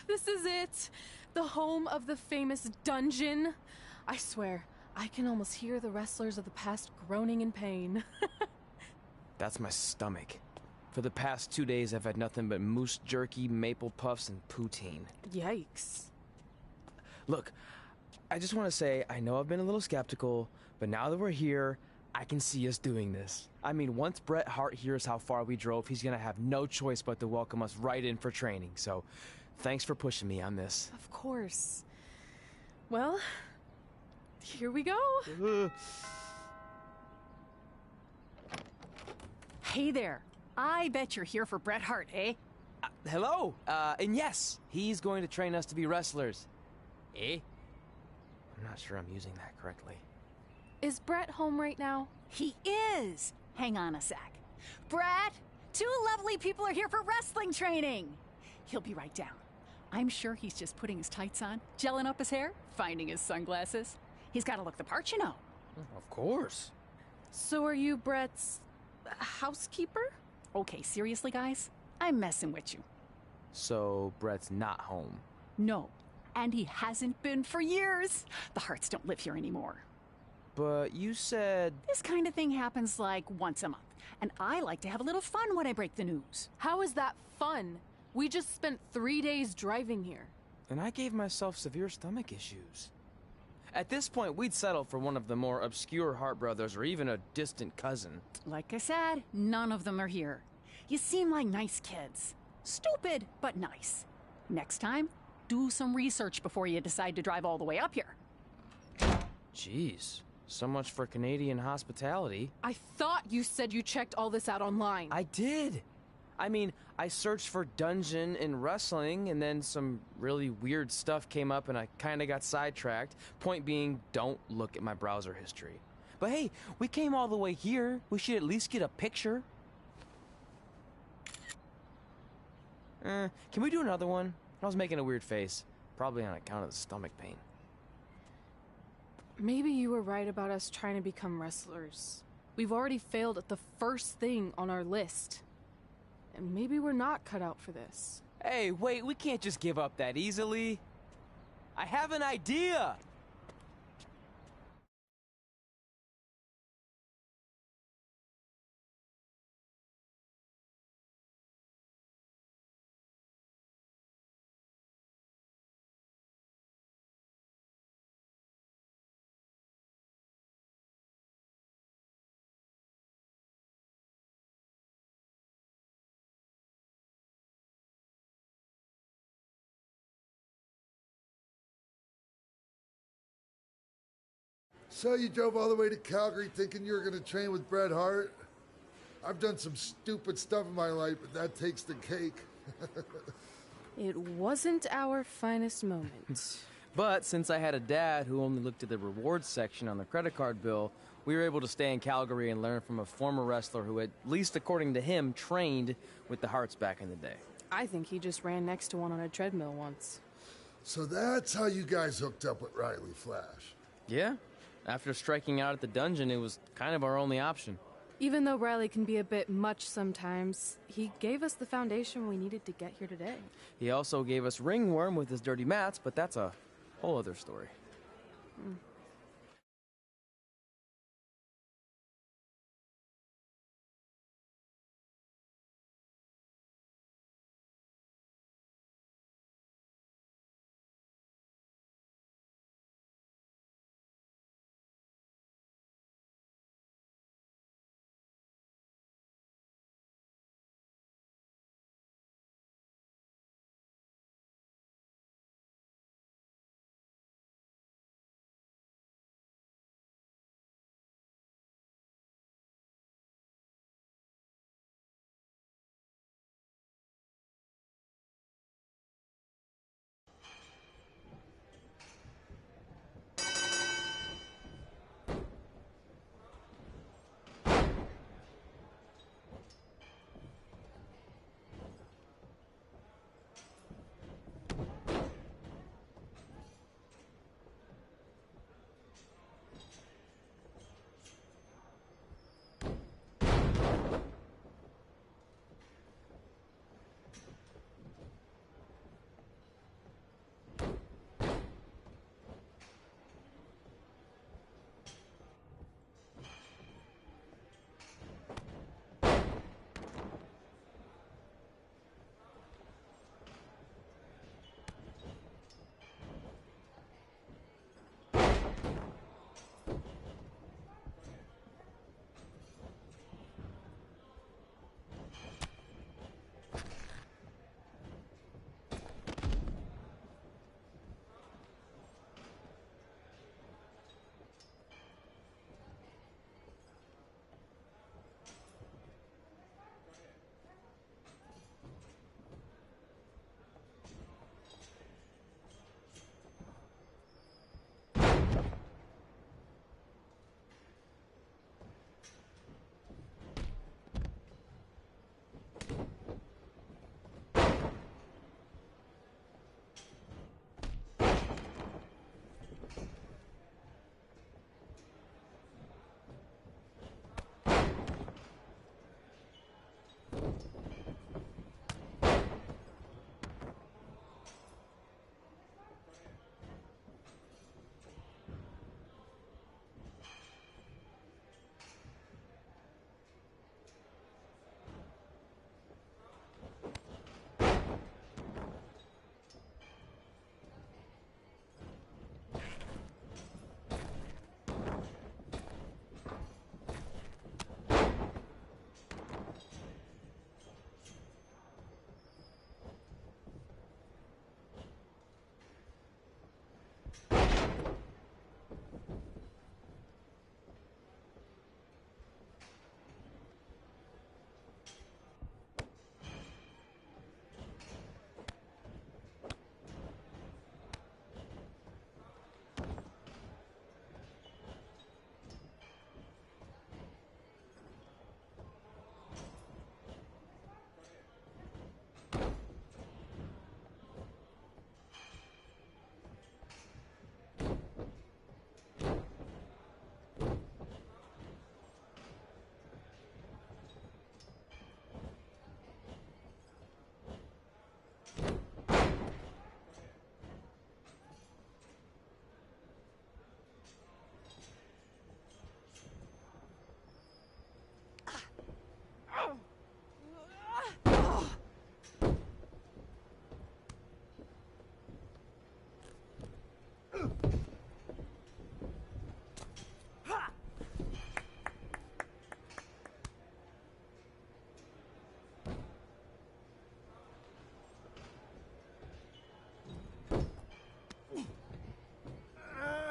This is it. The home of the famous dungeon. I swear, I can almost hear the wrestlers of the past groaning in pain. That's my stomach. For the past 2 days, I've had nothing but moose jerky, maple puffs, and poutine. Yikes. Look, I just want to say, I know I've been a little skeptical, but now that we're here, I can see us doing this. I mean, once Bret Hart hears how far we drove, he's gonna have no choice but to welcome us right in for training. So, thanks for pushing me on this. Of course. Well, here we go. Hey there. I bet you're here for Bret Hart, eh? Hello, and yes, he's going to train us to be wrestlers. Eh? I'm not sure I'm using that correctly. Is Bret home right now? He is. Hang on a sec. Bret, two lovely people are here for wrestling training. He'll be right down. I'm sure he's just putting his tights on, gelling up his hair, finding his sunglasses. He's got to look the part, you know. Of course. So are you Bret's housekeeper? Okay, seriously, guys? I'm messing with you. So, Bret's not home. No, and he hasn't been for years. The Harts don't live here anymore. But you said... This kind of thing happens like once a month, and I like to have a little fun when I break the news. How is that fun? We just spent 3 days driving here. And I gave myself severe stomach issues. At this point, we'd settle for one of the more obscure Hart brothers or even a distant cousin. Like I said, none of them are here. You seem like nice kids. Stupid, but nice. Next time, do some research before you decide to drive all the way up here. Jeez. So much for Canadian hospitality. I thought you said you checked all this out online. I did. I mean, I searched for dungeon in wrestling, and then some really weird stuff came up, and I kind of got sidetracked. Point being, don't look at my browser history. But hey, we came all the way here. We should at least get a picture. Can we do another one? I was making a weird face. Probably on account of the stomach pain. Maybe you were right about us trying to become wrestlers. We've already failed at the first thing on our list. And maybe we're not cut out for this. Hey, wait, we can't just give up that easily. I have an idea! So you drove all the way to Calgary thinking you were going to train with Bret Hart? I've done some stupid stuff in my life, but that takes the cake. It wasn't our finest moment. But since I had a dad who only looked at the rewards section on the credit card bill, we were able to stay in Calgary and learn from a former wrestler who, at least according to him, trained with the Harts back in the day. I think he just ran next to one on a treadmill once. So that's how you guys hooked up with Riley Flash. Yeah. After striking out at the dungeon, it was kind of our only option. Even though Riley can be a bit much sometimes, he gave us the foundation we needed to get here today. He also gave us ringworm with his dirty mats, but that's a whole other story.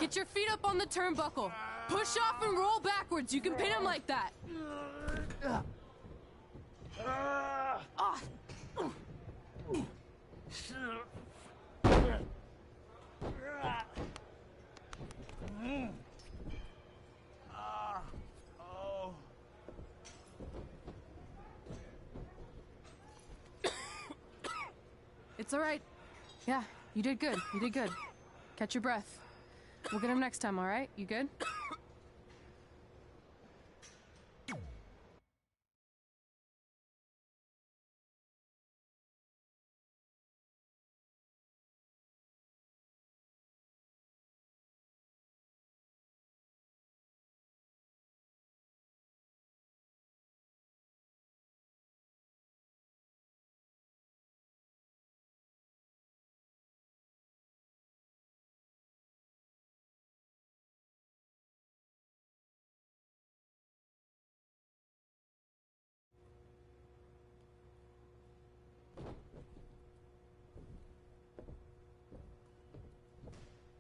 Get your feet up on the turnbuckle. Push off and roll backwards. You can pin him like that. Ah. It's all right. Yeah, you did good. You did good. Catch your breath. We'll get him next time, all right? You good?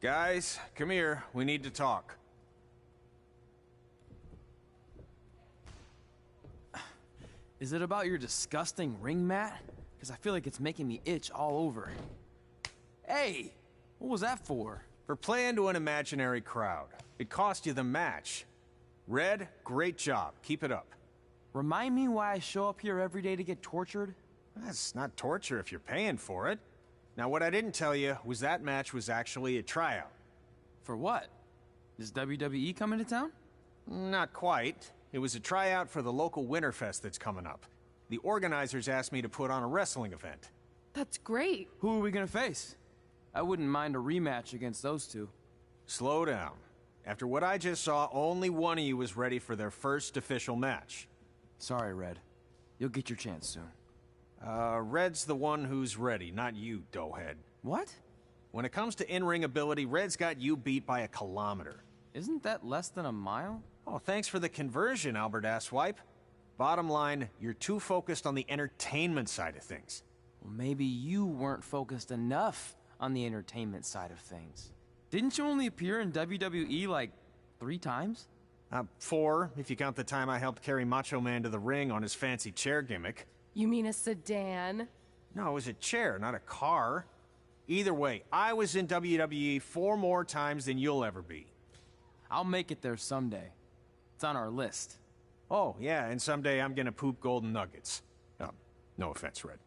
Guys, come here. We need to talk. Is it about your disgusting ring mat? Because I feel like it's making me itch all over. Hey! What was that for? For playing to an imaginary crowd. It cost you the match. Red, great job. Keep it up. Remind me why I show up here every day to get tortured? That's not torture if you're paying for it. Now, what I didn't tell you was that match was actually a tryout. For what? Is WWE coming to town? Not quite. It was a tryout for the local Winterfest that's coming up. The organizers asked me to put on a wrestling event. That's great. Who are we gonna face? I wouldn't mind a rematch against those two. Slow down. After what I just saw, only one of you was ready for their first official match. Sorry, Red. You'll get your chance soon. Red's the one who's ready, not you, doughhead. What? When it comes to in-ring ability, Red's got you beat by a kilometer. Isn't that less than a mile? Oh, thanks for the conversion, Albert Asswipe. Bottom line, you're too focused on the entertainment side of things. Well, maybe you weren't focused enough on the entertainment side of things. Didn't you only appear in WWE like 3 times? 4, if you count the time I helped carry Macho Man to the ring on his fancy chair gimmick. You mean a sedan? No, it was a chair, not a car. Either way, I was in WWE 4 more times than you'll ever be. I'll make it there someday. It's on our list. Oh, yeah, and someday I'm gonna poop golden nuggets. No offense, Red.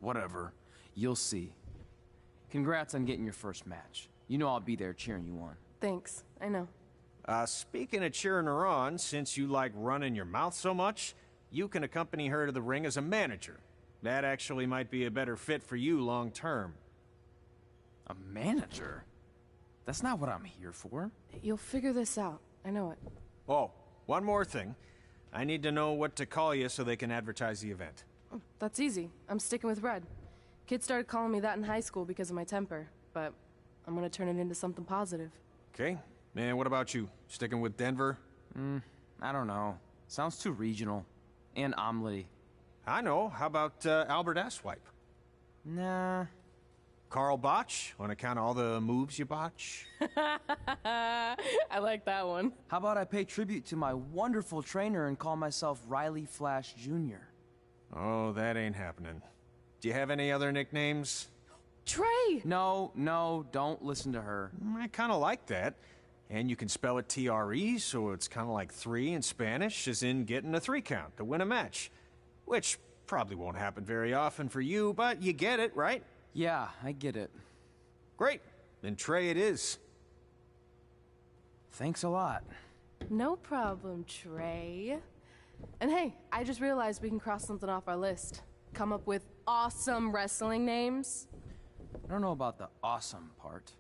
Whatever. You'll see. Congrats on getting your first match. You know I'll be there cheering you on. Thanks. I know. Speaking of cheering her on, since you like running your mouth so much, you can accompany her to the ring as a manager. That actually might be a better fit for you long term. A manager? That's not what I'm here for. You'll figure this out. I know it. Oh, one more thing. I need to know what to call you so they can advertise the event. Oh, that's easy. I'm sticking with Red. Kids started calling me that in high school because of my temper, but I'm gonna turn it into something positive. Okay. And what about you? Sticking with Denver? I don't know. Sounds too regional. And omelette-y. I know. How about Albert Asswipe? Nah. Carl Botch, on account of all the moves you botch? I like that one. How about I pay tribute to my wonderful trainer and call myself Riley Flash Jr.? Oh, that ain't happening. Do you have any other nicknames? Trey! No, don't listen to her. I kind of like that. And you can spell it T-R-E, so it's kind of like 3 in Spanish, as in getting a 3 count to win a match. Which probably won't happen very often for you, but you get it, right? Yeah, I get it. Great. Then Trey it is. Thanks a lot. No problem, Trey. And hey, I just realized we can cross something off our list. Come up with awesome wrestling names. I don't know about the awesome part.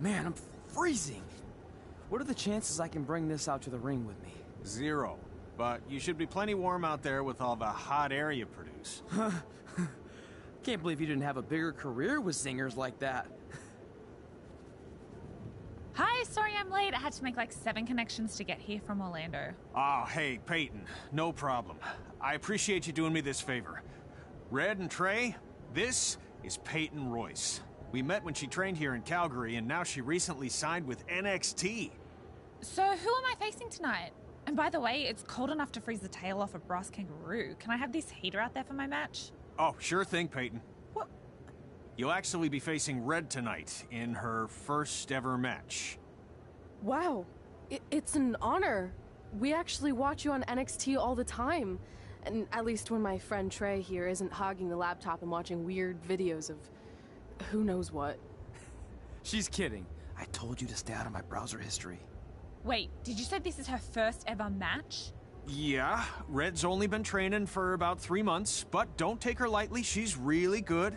Man, I'm freezing. What are the chances I can bring this out to the ring with me? 0. But you should be plenty warm out there with all the hot air you produce. Can't believe you didn't have a bigger career with singers like that. Hi, sorry I'm late. I had to make like 7 connections to get here from Orlando. Oh, hey, Peyton. No problem. I appreciate you doing me this favor. Red and Trey, this is Peyton Royce. We met when she trained here in Calgary, and now she recently signed with NXT. So who am I facing tonight? And by the way, it's cold enough to freeze the tail off a brass kangaroo. Can I have this heater out there for my match? Oh, sure thing, Peyton. What? You'll actually be facing Red tonight in her first ever match. Wow, it's an honor. We actually watch you on NXT all the time. And at least when my friend Trey here isn't hogging the laptop and watching weird videos of who knows what. She's kidding. I told you to stay out of my browser history. Wait, did you say this is her first ever match? Yeah, Red's only been training for about 3 months, but don't take her lightly, she's really good.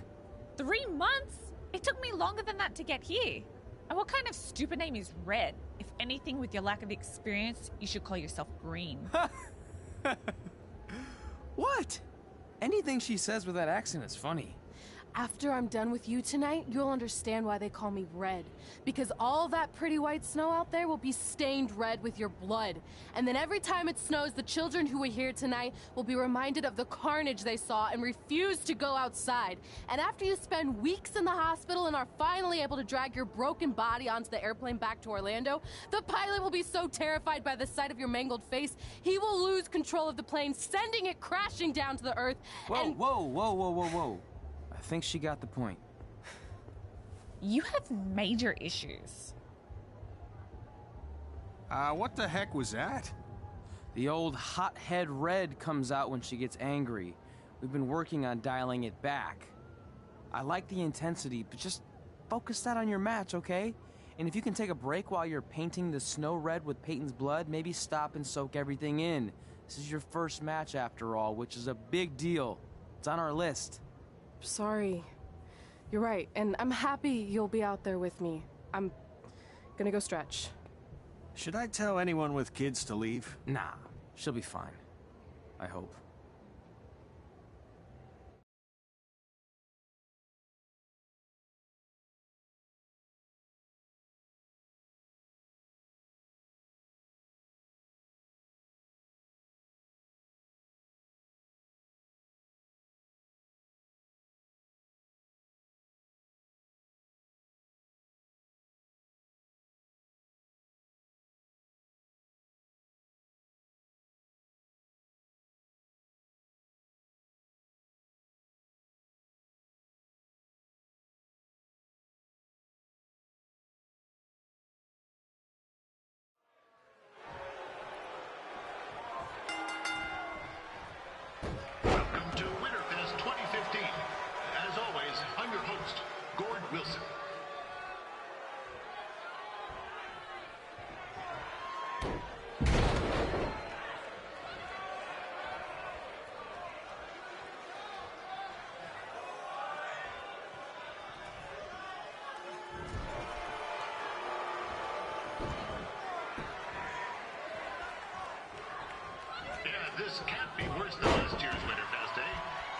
3 months? It took me longer than that to get here. And what kind of stupid name is Red? If anything, with your lack of experience, you should call yourself Green. What? Anything she says with that accent is funny. After I'm done with you tonight, you'll understand why they call me Red. Because all that pretty white snow out there will be stained red with your blood. And then every time it snows, the children who were here tonight will be reminded of the carnage they saw and refuse to go outside. And after you spend weeks in the hospital and are finally able to drag your broken body onto the airplane back to Orlando, the pilot will be so terrified by the sight of your mangled face, he will lose control of the plane, sending it crashing down to the earth. Whoa. I think she got the point. You have major issues. What the heck was that? The old hothead Red comes out when she gets angry. We've been working on dialing it back. I like the intensity, but just focus that on your match, okay? And if you can take a break while you're painting the snow red with Peyton's blood, maybe stop and soak everything in. This is your first match after all, which is a big deal. It's on our list. Sorry. You're right, and I'm happy you'll be out there with me. I'm gonna go stretch. Should I tell anyone with kids to leave? Nah, she'll be fine. I hope. This can't be worse than last year's Winterfest, eh?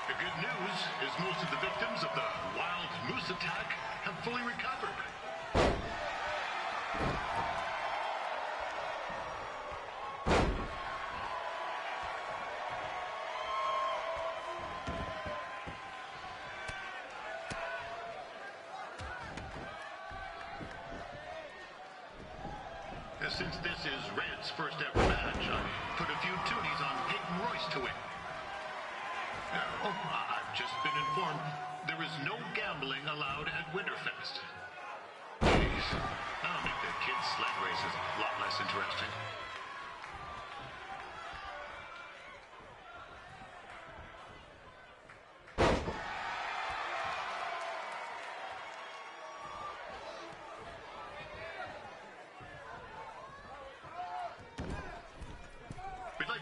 The good news is most of the victims of the wild moose attack have fully recovered. Since this is Red's first ever match, I put a few toonies on Peyton Royce to win. I've just been informed there is no gambling allowed at Winterfest. Jeez, that'll make the kids' sled races a lot less interesting.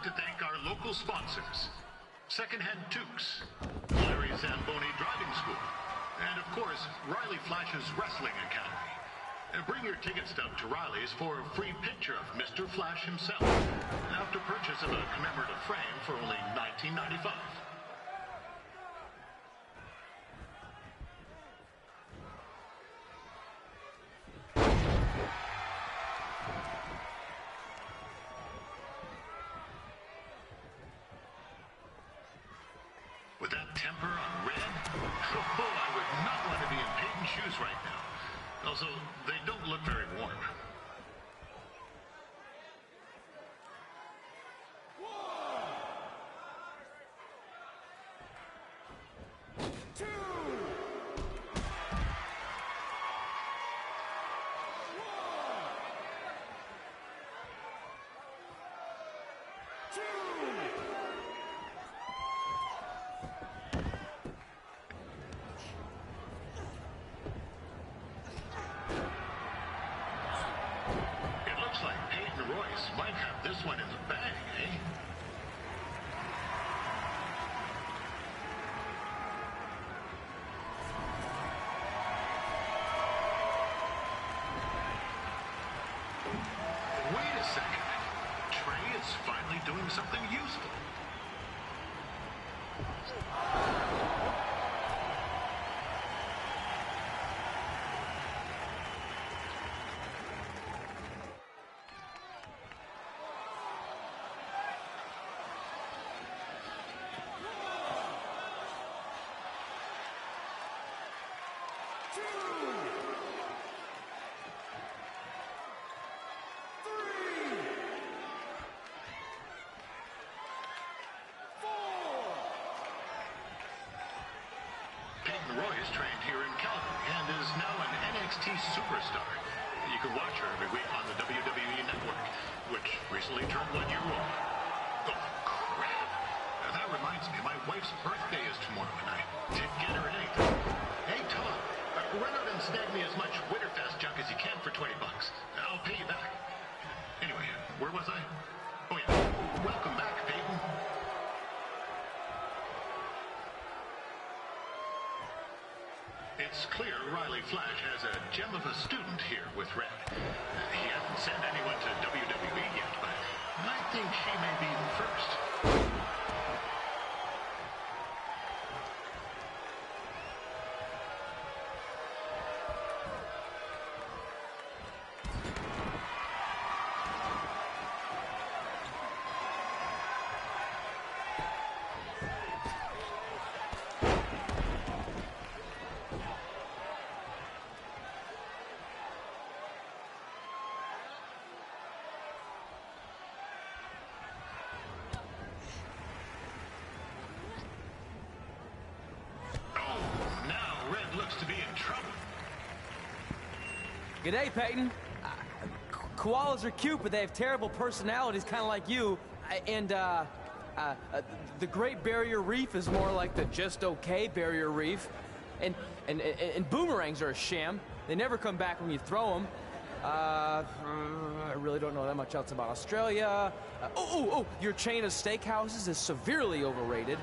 To thank our local sponsors, Secondhand Tukes, Larry Zamboni Driving School, and of course, Riley Flash's Wrestling Academy. Bring your ticket stub to Riley's for a free picture of Mr. Flash himself, after purchase of a commemorative frame for only $19.95. With that temper on Red, I would not want to be in Peyton's shoes right now. Also, they don't look very warm. Might have this one in the bag, eh? Wait a second. Trey is finally doing something useful. Royce trained here in Calgary and is now an NXT superstar. You can watch her every week on the WWE Network, which recently turned 1 year old. Oh, crap. That reminds me, my wife's birthday is tomorrow, and I did get her anything. Hey, Tom, run out and snag me as much Winterfest junk as you can for $20. I'll pay you back. Anyway, where was I? Oh, yeah. Welcome back, Peyton. It's clear Riley Flash has a gem of a student here with Red. He hasn't sent anyone to WWE yet, but I think she may be the first. To be in trouble. G'day, Peyton. Koalas are cute, but they have terrible personalities, kind of like you. The Great Barrier Reef is more like the just okay Barrier Reef. And boomerangs are a sham. They never come back when you throw them. I really don't know that much else about Australia. Your chain of steakhouses is severely overrated.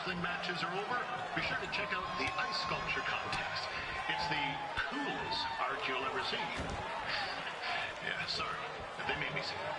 wrestling matches are over, be sure to check out the ice sculpture contest. It's the coolest art you'll ever see. Yeah, sorry. They made me say it.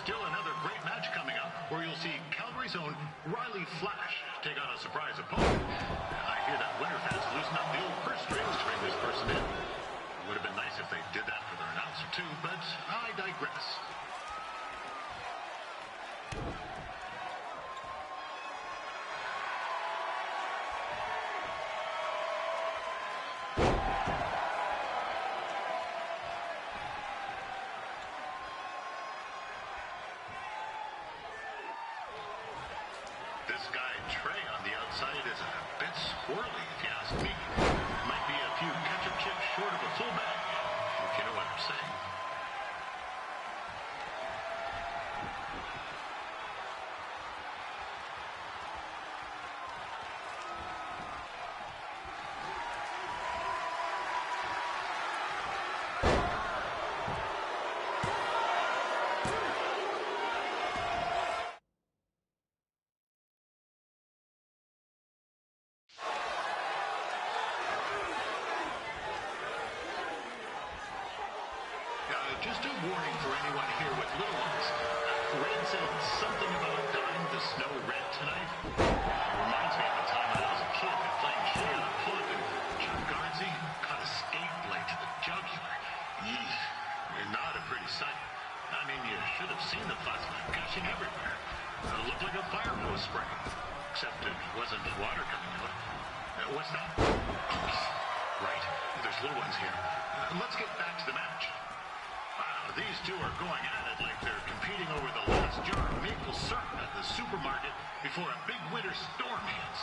Still another great match coming up where you'll see Calgary's own Riley Flash take on a surprise opponent. I hear that Winterfest loosened up the old purse strings to bring this person in. It would have been nice if they did that for their announcer too, but I digress. This guy, Trey, on the outside is a bit squirrely, if you ask me. Might be a few ketchup chips short of a full bag, if you know what I'm saying. Just a warning for anyone here with little ones. Red said something about dyeing the snow red tonight. It reminds me of the time when I was a kid and playing shit on a pond and Chuck Garnsey caught a skate blade to the jugular. Yeesh. Not a pretty sight. I mean, you should have seen the plasma gushing everywhere. It looked like a fire hose spray. Except it wasn't water coming out. What's that? Right. There's little ones here. Let's get back to the match. Wow, these two are going at it like they're competing over the last jar of maple syrup at the supermarket before a big winter storm hits.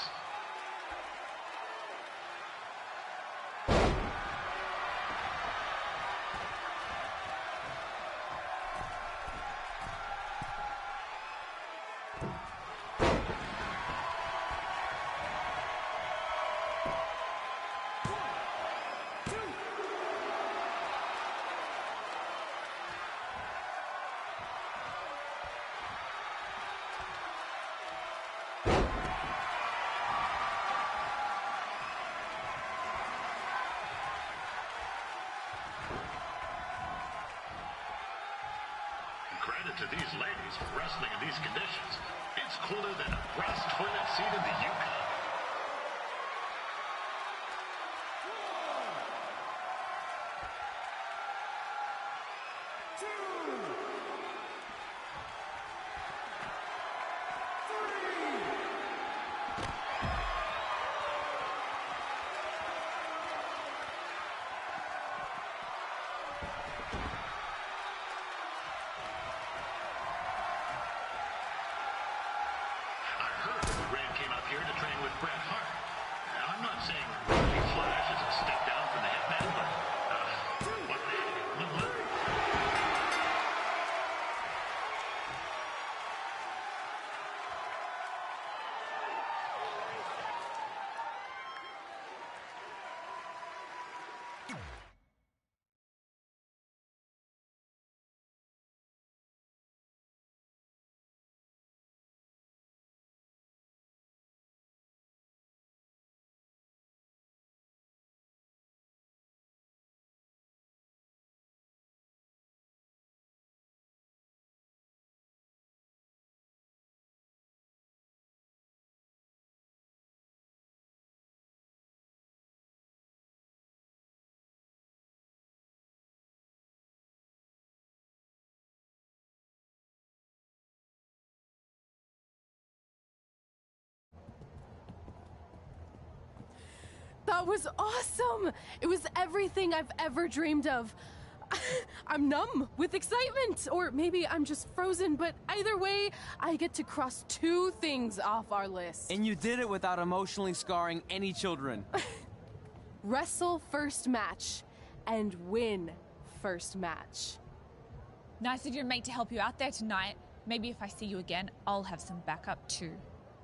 Credit to these ladies for wrestling in these conditions. It's colder than a brass toilet seat in the Yukon. Here to train with Bret Hart. I'm not saying Riley Flash is a step down from the Hitman, but what the heck? That was awesome! It was everything I've ever dreamed of. I'm numb with excitement, or maybe I'm just frozen, but either way, I get to cross 2 things off our list. And you did it without emotionally scarring any children. Wrestle first match and win first match. Nice of your mate to help you out there tonight. Maybe if I see you again, I'll have some backup too.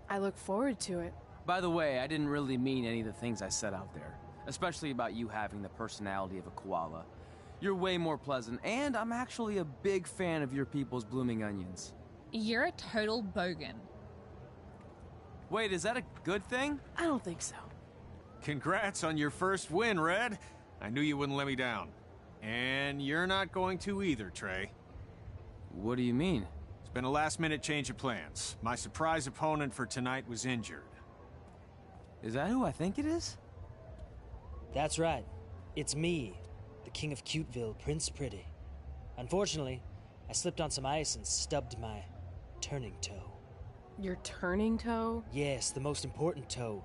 I look forward to it. By the way, I didn't really mean any of the things I said out there, especially about you having the personality of a koala. You're way more pleasant, and I'm actually a big fan of your people's blooming onions. You're a total bogan. Wait, is that a good thing? I don't think so. Congrats on your first win, Red. I knew you wouldn't let me down. And you're not going to either, Trey. What do you mean? It's been a last-minute change of plans. My surprise opponent for tonight was injured. Is that who I think it is? That's right. It's me, the King of Cuteville, Prince Pretty. Unfortunately, I slipped on some ice and stubbed my turning toe. Your turning toe? Yes, the most important toe.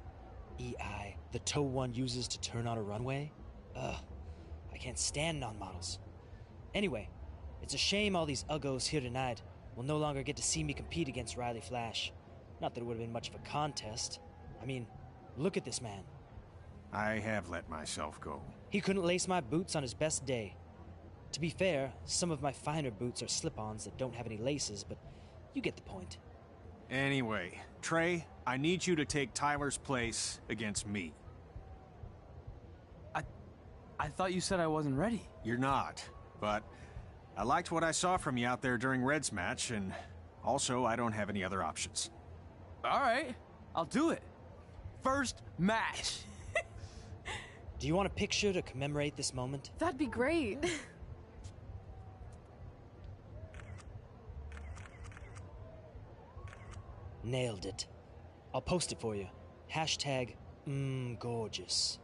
EI, the toe one uses to turn on a runway. Ugh, I can't stand non-models. Anyway, it's a shame all these uggos here tonight will no longer get to see me compete against Riley Flash. Not that it would have been much of a contest. I mean, look at this man. I have let myself go. He couldn't lace my boots on his best day. To be fair, some of my finer boots are slip-ons that don't have any laces, but you get the point. Anyway, Trey, I need you to take Tyler's place against me. I thought you said I wasn't ready. You're not, but I liked what I saw from you out there during Red's match, and also I don't have any other options. All right, I'll do it. First match. Do you want a picture to commemorate this moment? That'd be great. Nailed it. I'll post it for you. Hashtag, gorgeous.